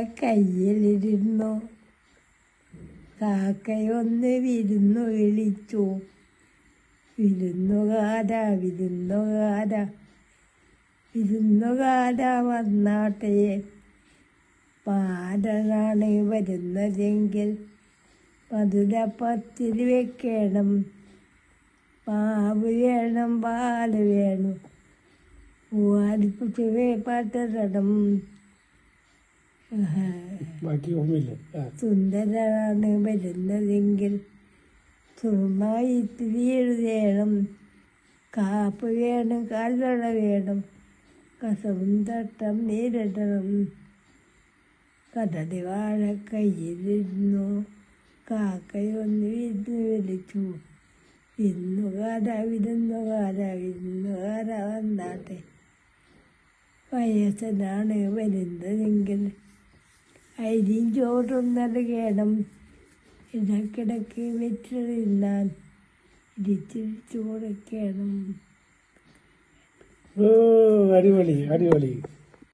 കയ്യിലിരുന്നു കാക്കയൊന്ന് വിരുന്നു വിളിച്ചു. വിരുന്നുകാരാ വിരുന്നുകാരാ വിരുന്നുകാരാ വന്നാട്ടെ. പാടനാണ് വരുന്നതെങ്കിൽ മധുരപ്പത്തിൽ വെക്കണം. മാവ് വേണം, പാല് വേണം, പൂവാലിപ്പുട്ട് പാട്ടണം. സുന്ദരനാണ് വരുന്നതെങ്കിൽ സുറുമായി ഇത്തിരി എഴുതേണം. കാപ്പ് വേണം, കാൽവള വേണം, കസവും തട്ടം നേരിടണം. കടല് വാഴ കയ്യിലിരുന്നു കാക്കയൊന്ന് വിരുന്ന് വിളിച്ചു. വിരുന്നുകാരാ വിരുന്നുകാരാ വിരുന്നുകാരാ വന്നാട്ടെ. വയസ്സനാണ് വരുന്നതെങ്കിൽ അരിയും ചോറും നൽകണം. ഇടയ്ക്കിടയ്ക്ക് വെച്ച് തിന്നാൻ ഇരിച്ചിരിച്ചു കൊടുക്കണം. അടിപൊളി അടിപൊളി.